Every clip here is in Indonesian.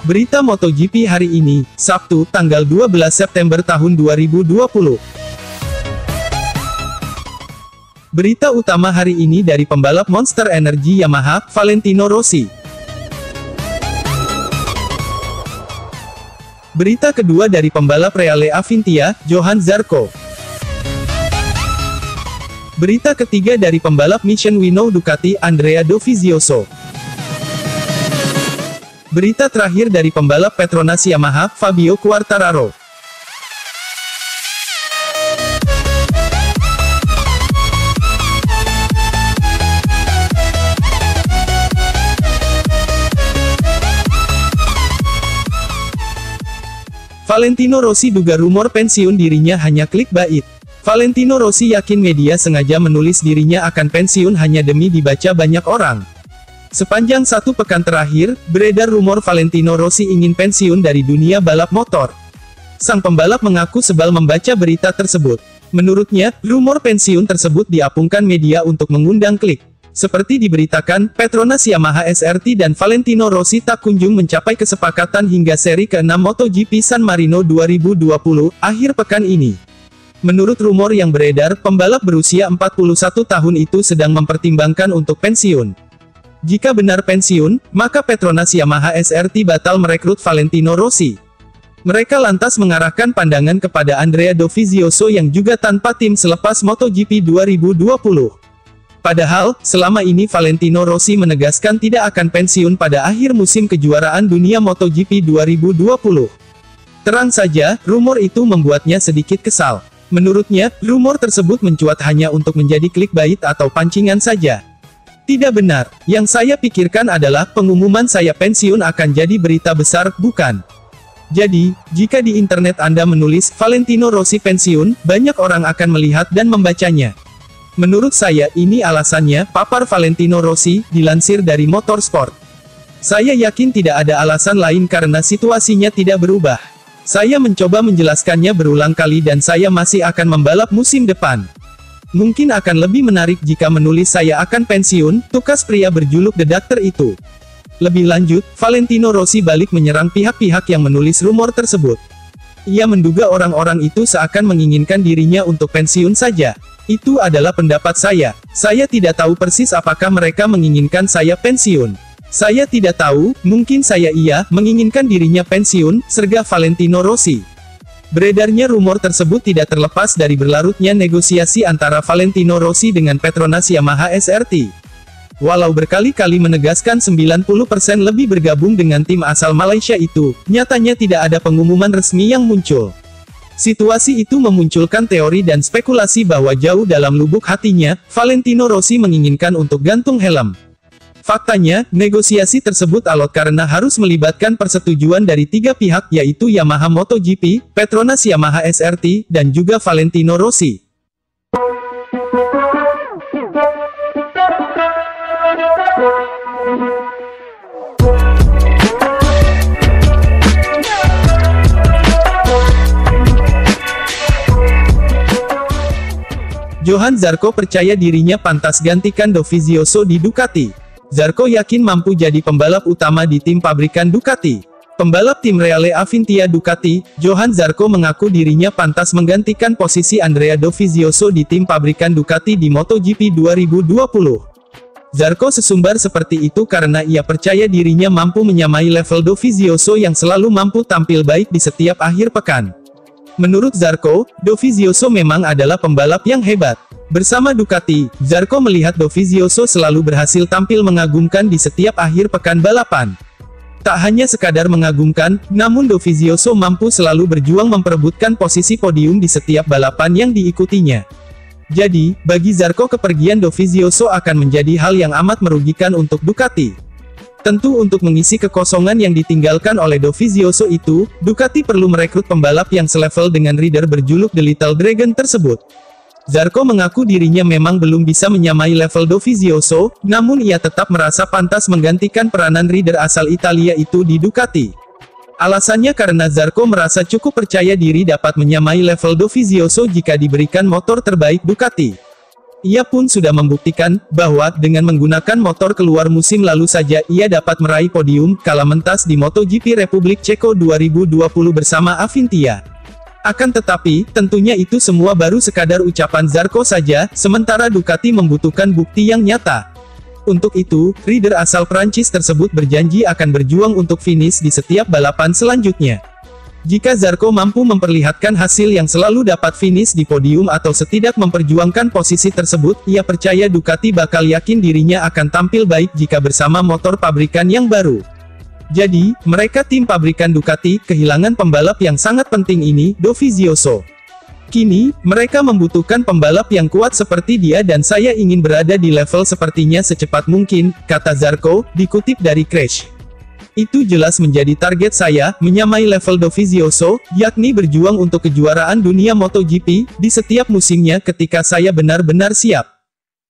Berita MotoGP hari ini, Sabtu, tanggal 12 September tahun 2020. Berita utama hari ini dari pembalap Monster Energy Yamaha, Valentino Rossi. Berita kedua dari pembalap Reale Avintia, Johann Zarco. Berita ketiga dari pembalap Mission Winnow Ducati, Andrea Dovizioso. Berita terakhir dari pembalap Petronas Yamaha, Fabio Quartararo. Valentino Rossi duga rumor pensiun dirinya hanya clickbait. Valentino Rossi yakin media sengaja menulis dirinya akan pensiun hanya demi dibaca banyak orang. Sepanjang satu pekan terakhir, beredar rumor Valentino Rossi ingin pensiun dari dunia balap motor. Sang pembalap mengaku sebal membaca berita tersebut. Menurutnya, rumor pensiun tersebut diapungkan media untuk mengundang klik. Seperti diberitakan, Petronas Yamaha SRT dan Valentino Rossi tak kunjung mencapai kesepakatan hingga seri ke-6 MotoGP San Marino 2020, akhir pekan ini. Menurut rumor yang beredar, pembalap berusia 41 tahun itu sedang mempertimbangkan untuk pensiun. Jika benar pensiun, maka Petronas Yamaha SRT batal merekrut Valentino Rossi. Mereka lantas mengarahkan pandangan kepada Andrea Dovizioso yang juga tanpa tim selepas MotoGP 2020. Padahal, selama ini Valentino Rossi menegaskan tidak akan pensiun pada akhir musim kejuaraan dunia MotoGP 2020. Terang saja, rumor itu membuatnya sedikit kesal. Menurutnya, rumor tersebut mencuat hanya untuk menjadi clickbait atau pancingan saja. Tidak benar, yang saya pikirkan adalah pengumuman saya pensiun akan jadi berita besar, bukan? Jadi, jika di internet Anda menulis Valentino Rossi pensiun, banyak orang akan melihat dan membacanya. Menurut saya ini alasannya, papar Valentino Rossi, dilansir dari Motorsport. Saya yakin tidak ada alasan lain karena situasinya tidak berubah. Saya mencoba menjelaskannya berulang kali dan saya masih akan membalap musim depan. Mungkin akan lebih menarik jika menulis saya akan pensiun, tukas pria berjuluk The Doctor itu. Lebih lanjut, Valentino Rossi balik menyerang pihak-pihak yang menulis rumor tersebut. Ia menduga orang-orang itu seakan menginginkan dirinya untuk pensiun saja. Itu adalah pendapat saya. Saya tidak tahu persis apakah mereka menginginkan saya pensiun. Saya tidak tahu, mungkin saya menginginkan dirinya pensiun, serga Valentino Rossi. Beredarnya rumor tersebut tidak terlepas dari berlarutnya negosiasi antara Valentino Rossi dengan Petronas Yamaha SRT. Walau berkali-kali menegaskan 90% lebih bergabung dengan tim asal Malaysia itu, nyatanya tidak ada pengumuman resmi yang muncul. Situasi itu memunculkan teori dan spekulasi bahwa jauh dalam lubuk hatinya, Valentino Rossi menginginkan untuk gantung helm. Faktanya, negosiasi tersebut alot karena harus melibatkan persetujuan dari tiga pihak yaitu Yamaha MotoGP, Petronas Yamaha SRT, dan juga Valentino Rossi. Johann Zarco percaya dirinya pantas gantikan Dovizioso di Ducati. Zarco yakin mampu jadi pembalap utama di tim pabrikan Ducati. Pembalap tim Reale Avintia Ducati, Johann Zarco mengaku dirinya pantas menggantikan posisi Andrea Dovizioso di tim pabrikan Ducati di MotoGP 2020. Zarco sesumbar seperti itu karena ia percaya dirinya mampu menyamai level Dovizioso yang selalu mampu tampil baik di setiap akhir pekan. Menurut Zarco, Dovizioso memang adalah pembalap yang hebat. Bersama Ducati, Zarco melihat Dovizioso selalu berhasil tampil mengagumkan di setiap akhir pekan balapan. Tak hanya sekadar mengagumkan, namun Dovizioso mampu selalu berjuang memperebutkan posisi podium di setiap balapan yang diikutinya. Jadi, bagi Zarco kepergian Dovizioso akan menjadi hal yang amat merugikan untuk Ducati. Tentu untuk mengisi kekosongan yang ditinggalkan oleh Dovizioso itu, Ducati perlu merekrut pembalap yang selevel dengan rider berjuluk The Little Dragon tersebut. Zarco mengaku dirinya memang belum bisa menyamai level Dovizioso, namun ia tetap merasa pantas menggantikan peranan rider asal Italia itu di Ducati. Alasannya karena Zarco merasa cukup percaya diri dapat menyamai level Dovizioso jika diberikan motor terbaik Ducati. Ia pun sudah membuktikan bahwa dengan menggunakan motor keluar musim lalu saja ia dapat meraih podium kala mentas di MotoGP Republik Ceko 2020 bersama Avintia. Akan tetapi, tentunya itu semua baru sekadar ucapan Zarco saja, sementara Ducati membutuhkan bukti yang nyata. Untuk itu, rider asal Prancis tersebut berjanji akan berjuang untuk finish di setiap balapan selanjutnya. Jika Zarco mampu memperlihatkan hasil yang selalu dapat finish di podium atau setidak memperjuangkan posisi tersebut, ia percaya Ducati bakal yakin dirinya akan tampil baik jika bersama motor pabrikan yang baru. Jadi, mereka tim pabrikan Ducati kehilangan pembalap yang sangat penting ini, Dovizioso. Kini, mereka membutuhkan pembalap yang kuat seperti dia dan saya ingin berada di level sepertinya secepat mungkin, kata Zarco, dikutip dari Crash. Itu jelas menjadi target saya, menyamai level Dovizioso, yakni berjuang untuk kejuaraan dunia MotoGP, di setiap musimnya ketika saya benar-benar siap.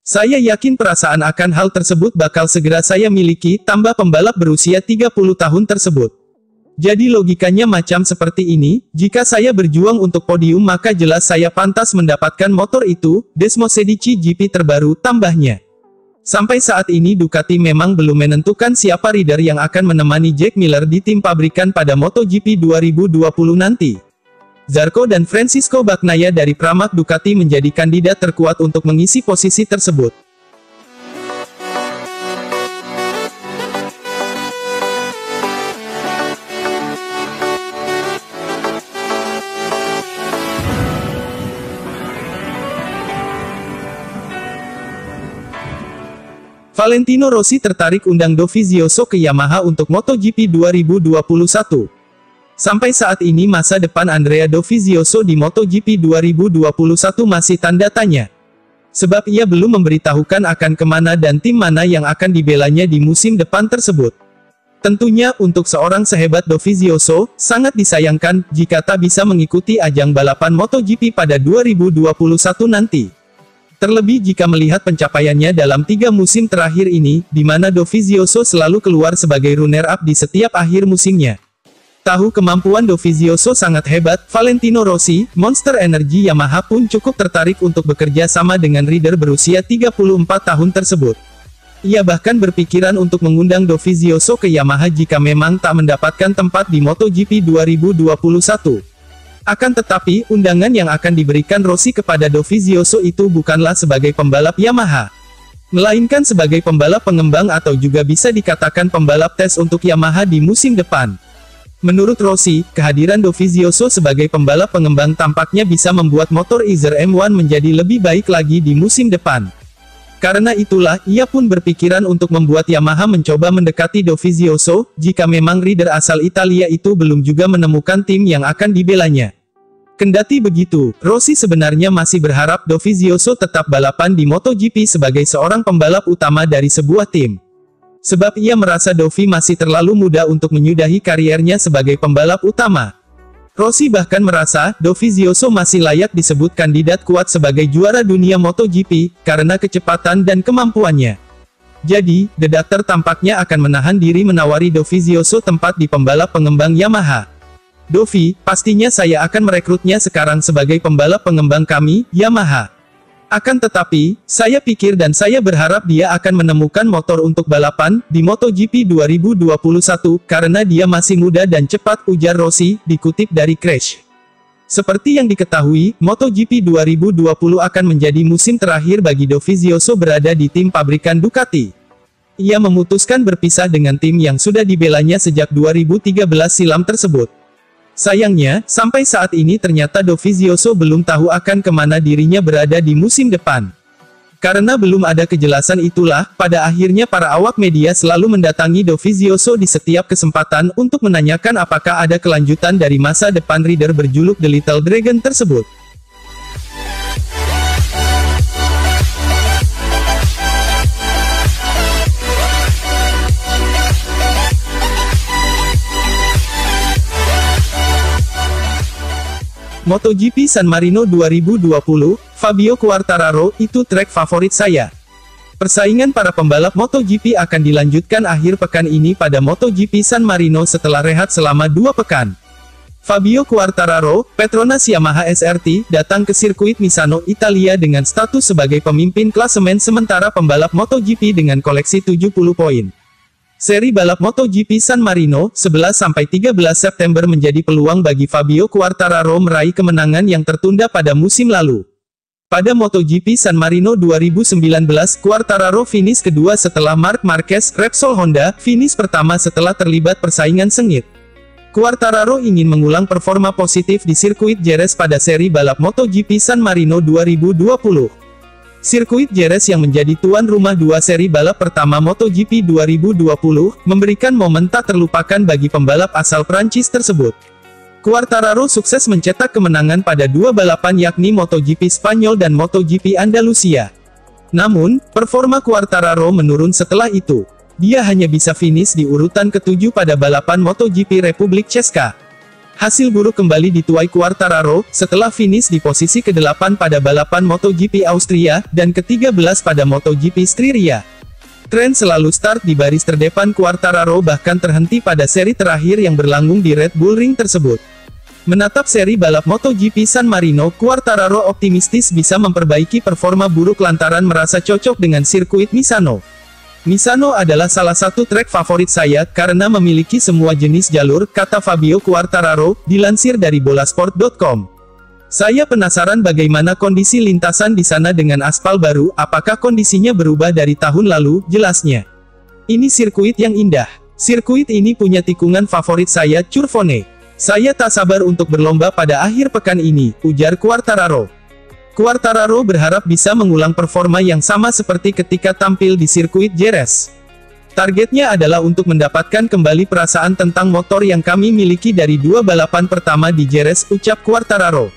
Saya yakin perasaan akan hal tersebut bakal segera saya miliki, tambah pembalap berusia 30 tahun tersebut. Jadi logikanya macam seperti ini, jika saya berjuang untuk podium maka jelas saya pantas mendapatkan motor itu, Desmosedici GP terbaru, tambahnya. Sampai saat ini Ducati memang belum menentukan siapa rider yang akan menemani Jack Miller di tim pabrikan pada MotoGP 2020 nanti. Zarco dan Francisco Bagnaia dari Pramac Ducati menjadi kandidat terkuat untuk mengisi posisi tersebut. Valentino Rossi tertarik undang Dovizioso ke Yamaha untuk MotoGP 2021. Sampai saat ini masa depan Andrea Dovizioso di MotoGP 2021 masih tanda tanya. Sebab ia belum memberitahukan akan kemana dan tim mana yang akan dibelanya di musim depan tersebut. Tentunya untuk seorang sehebat Dovizioso, sangat disayangkan jika tak bisa mengikuti ajang balapan MotoGP pada 2021 nanti. Terlebih jika melihat pencapaiannya dalam 3 musim terakhir ini, di mana Dovizioso selalu keluar sebagai runner-up di setiap akhir musimnya. Tahu kemampuan Dovizioso sangat hebat, Valentino Rossi, Monster Energy Yamaha pun cukup tertarik untuk bekerja sama dengan rider berusia 34 tahun tersebut. Ia bahkan berpikiran untuk mengundang Dovizioso ke Yamaha jika memang tak mendapatkan tempat di MotoGP 2021. Akan tetapi, undangan yang akan diberikan Rossi kepada Dovizioso itu bukanlah sebagai pembalap Yamaha, melainkan sebagai pembalap pengembang atau juga bisa dikatakan pembalap tes untuk Yamaha di musim depan. Menurut Rossi, kehadiran Dovizioso sebagai pembalap pengembang tampaknya bisa membuat motor Izer M1 menjadi lebih baik lagi di musim depan. Karena itulah, ia pun berpikiran untuk membuat Yamaha mencoba mendekati Dovizioso, jika memang rider asal Italia itu belum juga menemukan tim yang akan dibelanya. Kendati begitu, Rossi sebenarnya masih berharap Dovizioso tetap balapan di MotoGP sebagai seorang pembalap utama dari sebuah tim. Sebab ia merasa Dovi masih terlalu muda untuk menyudahi kariernya sebagai pembalap utama. Rossi bahkan merasa, Dovizioso masih layak disebut kandidat kuat sebagai juara dunia MotoGP, karena kecepatan dan kemampuannya. Jadi, The Doctor tampaknya akan menahan diri menawari Dovizioso tempat di pembalap pengembang Yamaha. Dovi, pastinya saya akan merekrutnya sekarang sebagai pembalap pengembang kami, Yamaha. Akan tetapi, saya pikir dan saya berharap dia akan menemukan motor untuk balapan di MotoGP 2021, karena dia masih muda dan cepat, ujar Rossi, dikutip dari Crash. Seperti yang diketahui, MotoGP 2020 akan menjadi musim terakhir bagi Dovizioso berada di tim pabrikan Ducati. Ia memutuskan berpisah dengan tim yang sudah dibelanya sejak 2013 silam tersebut. Sayangnya, sampai saat ini ternyata Dovizioso belum tahu akan kemana dirinya berada di musim depan. Karena belum ada kejelasan itulah, pada akhirnya para awak media selalu mendatangi Dovizioso di setiap kesempatan untuk menanyakan apakah ada kelanjutan dari masa depan rider berjuluk The Little Dragon tersebut. MotoGP San Marino 2020, Fabio Quartararo, itu trek favorit saya. Persaingan para pembalap MotoGP akan dilanjutkan akhir pekan ini pada MotoGP San Marino setelah rehat selama 2 pekan. Fabio Quartararo, Petronas Yamaha SRT, datang ke sirkuit Misano, Italia dengan status sebagai pemimpin klasemen sementara pembalap MotoGP dengan koleksi 70 poin. Seri balap MotoGP San Marino, 11-13 September menjadi peluang bagi Fabio Quartararo meraih kemenangan yang tertunda pada musim lalu. Pada MotoGP San Marino 2019, Quartararo finish kedua setelah Marc Marquez, Repsol Honda, finish pertama setelah terlibat persaingan sengit. Quartararo ingin mengulang performa positif di sirkuit Jerez pada seri balap MotoGP San Marino 2020. Sirkuit Jerez yang menjadi tuan rumah dua seri balap pertama MotoGP 2020, memberikan momen tak terlupakan bagi pembalap asal Prancis tersebut. Quartararo sukses mencetak kemenangan pada dua balapan yakni MotoGP Spanyol dan MotoGP Andalusia. Namun, performa Quartararo menurun setelah itu. Dia hanya bisa finish di urutan ke-7 pada balapan MotoGP Republik Czeska. Hasil buruk kembali dituai Quartararo, setelah finish di posisi ke-8 pada balapan MotoGP Austria, dan ke-13 pada MotoGP Styria. Tren selalu start di baris terdepan Quartararo bahkan terhenti pada seri terakhir yang berlangsung di Red Bull Ring tersebut. Menatap seri balap MotoGP San Marino, Quartararo optimistis bisa memperbaiki performa buruk lantaran merasa cocok dengan sirkuit Misano. Misano adalah salah satu trek favorit saya, karena memiliki semua jenis jalur, kata Fabio Quartararo, dilansir dari bolasport.com. Saya penasaran bagaimana kondisi lintasan di sana dengan aspal baru, apakah kondisinya berubah dari tahun lalu, jelasnya. Ini sirkuit yang indah. Sirkuit ini punya tikungan favorit saya, Curvone. Saya tak sabar untuk berlomba pada akhir pekan ini, ujar Quartararo. Quartararo berharap bisa mengulang performa yang sama seperti ketika tampil di sirkuit Jerez. Targetnya adalah untuk mendapatkan kembali perasaan tentang motor yang kami miliki dari dua balapan pertama di Jerez, ucap Quartararo.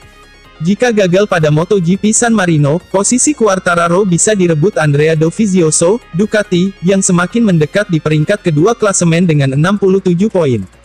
Jika gagal pada MotoGP San Marino, posisi Quartararo bisa direbut Andrea Dovizioso, Ducati, yang semakin mendekat di peringkat kedua klasemen dengan 67 poin.